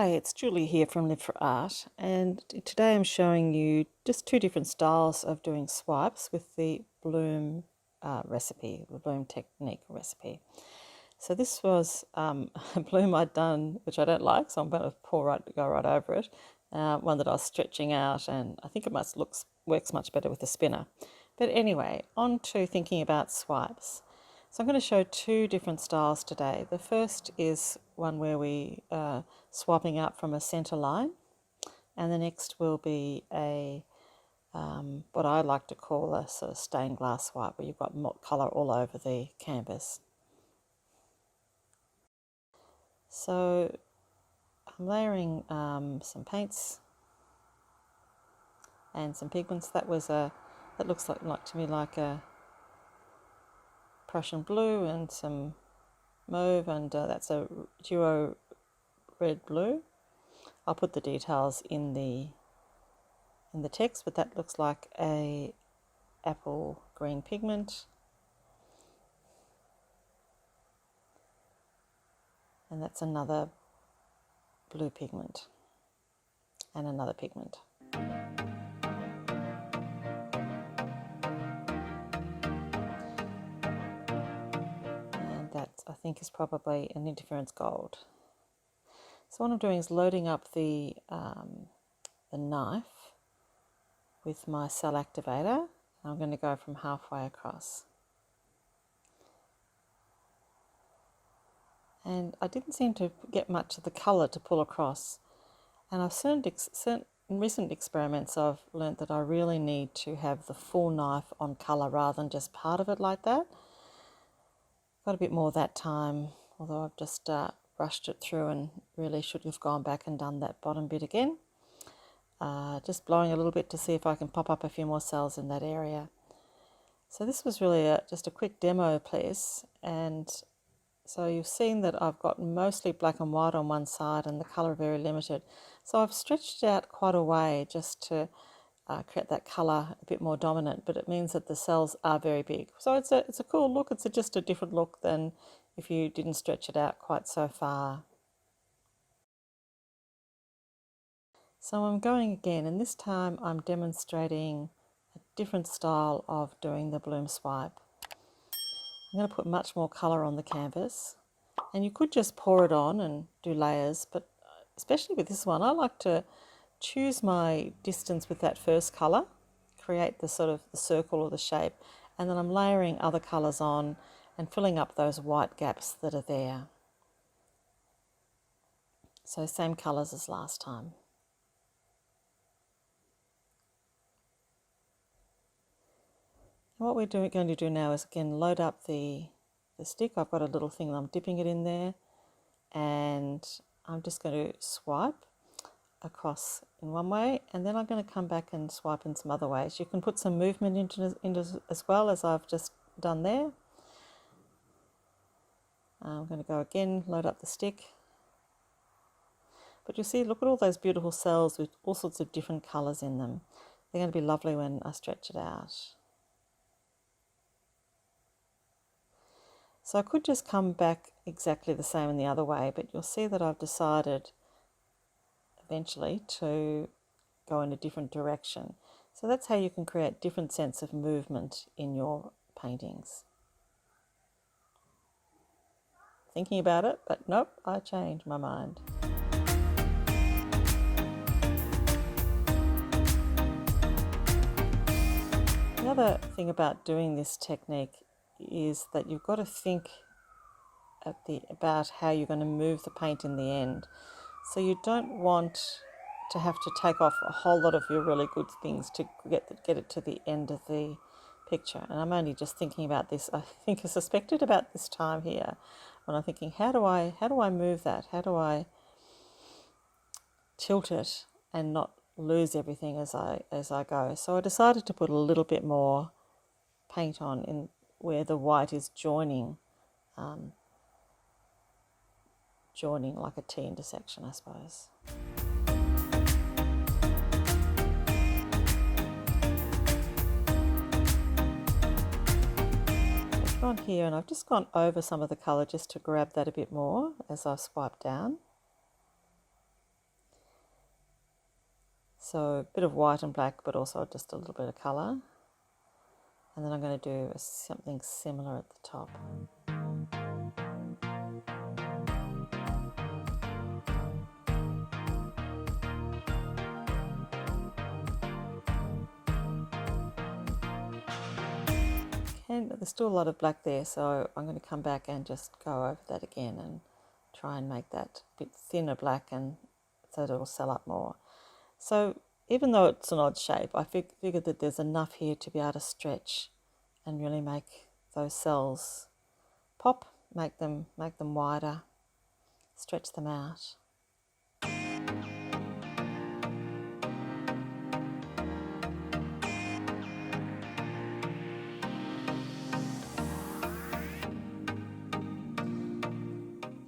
Hi, it's Julie here from Live for Art, and today I'm showing you just two different styles of doing swipes with the Bloom recipe, the Bloom technique recipe. So this was a bloom I'd done, which I don't like, so I'm going to go right over it. One that I was stretching out, and I think it works much better with the spinner. But anyway, on to thinking about swipes. So I'm going to show two different styles today. The first is one where we are swapping out from a center line, and the next will be a what I like to call a sort of stained glass swipe, where you've got colour all over the canvas. So I'm layering some paints and some pigments. That looks like to me like a Prussian blue and some mauve, and that's a duo red blue. I'll put the details in the text, but that looks like a apple green pigment, and that's another blue pigment and another pigment. That I think is probably an interference gold. So what I'm doing is loading up the knife with my cell activator. I'm going to go from halfway across. And I didn't seem to get much of the colour to pull across. And in recent experiments I've learnt that I really need to have the full knife on colour rather than just part of it like that. Got a bit more that time, although I've just brushed it through and really should have gone back and done that bottom bit again. Just blowing a little bit to see if I can pop up a few more cells in that area. So this was really just a quick demo piece, and so you've seen that I've got mostly black and white on one side and the colour very limited. So I've stretched it out quite a way just to create that colour a bit more dominant, but it means that the cells are very big. So it's a cool look. It's just a different look than if you didn't stretch it out quite so far. So I'm going again, and this time I'm demonstrating a different style of doing the bloom swipe. I'm going to put much more colour on the canvas, and you could just pour it on and do layers, but especially with this one, I like to choose my distance with that first colour, create the sort of the circle or the shape, and then I'm layering other colours on and filling up those white gaps that are there. So same colours as last time. And what we're going to do now is again load up the stick. I've got a little thing that I'm dipping it in there, and I'm just going to swipe across in one way, and then I'm going to come back and swipe in some other ways. You can put some movement into as well, as I've just done there. I'm going to go again, load up the stick. But you see, look at all those beautiful cells with all sorts of different colours in them. They're going to be lovely when I stretch it out. So I could just come back exactly the same in the other way, but you'll see that I've decided eventually to go in a different direction. So that's how you can create different sense of movement in your paintings. Thinking about it, but nope, I changed my mind. The other thing about doing this technique is that you've got to think about how you're going to move the paint in the end. So you don't want to have to take off a whole lot of your really good things to get it to the end of the picture. And I'm only just thinking about this, I suspected about this time here, when I'm thinking, how do I move that? How do I tilt it and not lose everything as I go? So I decided to put a little bit more paint on in where the white is joining like a T intersection, I suppose. I've gone here and I've just gone over some of the colour just to grab that a bit more as I swipe down. So a bit of white and black, but also just a little bit of colour. And then I'm going to do something similar at the top. Okay, there's still a lot of black there, so I'm going to come back and just go over that again and try and make that a bit thinner black, and so that it'll sell up more. So even though it's an odd shape, I figured that there's enough here to be able to stretch and really make those cells pop, make them wider, stretch them out. I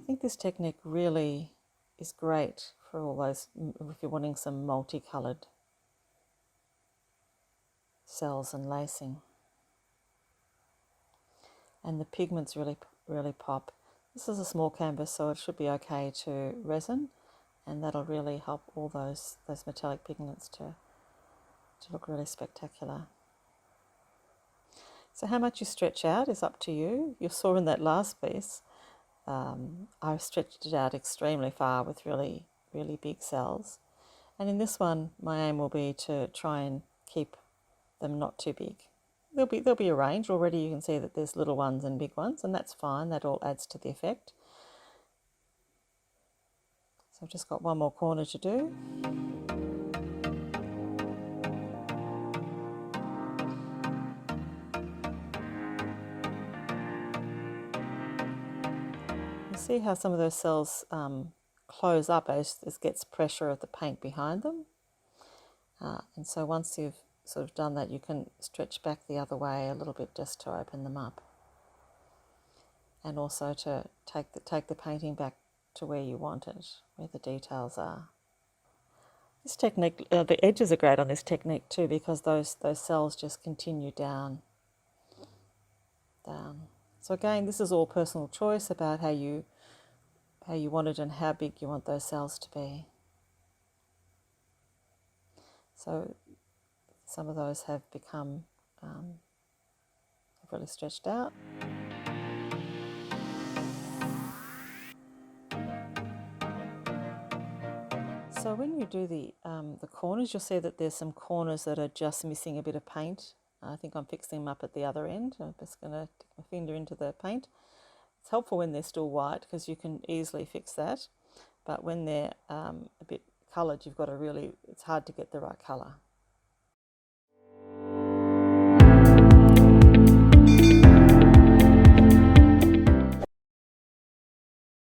think this technique really is great for all those, if you're wanting some multicoloured cells and lacing. And the pigments really pop. This is a small canvas, so it should be okay to resin, and that'll really help all those metallic pigments to look really spectacular. So how much you stretch out is up to you. You saw in that last piece, I stretched it out extremely far with really big cells. And in this one, my aim will be to try and keep them not too big. There'll be a range. Already you can see that there's little ones and big ones, and that's fine. That all adds to the effect. So I've just got one more corner to do. You see how some of those cells close up as it gets pressure of the paint behind them. And so once you've sort of done that, you can stretch back the other way a little bit just to open them up, and also to take the painting back to where you want it, where the details are. This technique, the edges are great on this technique too, because those cells just continue down. So again, this is all personal choice about how you want it and how big you want those cells to be. So some of those have become really stretched out. So when you do the corners, you'll see that there's some corners that are just missing a bit of paint. I think I'm fixing them up at the other end. I'm just going to stick my finger into the paint. It's helpful when they're still white because you can easily fix that. But when they're a bit coloured, you've got to it's hard to get the right colour.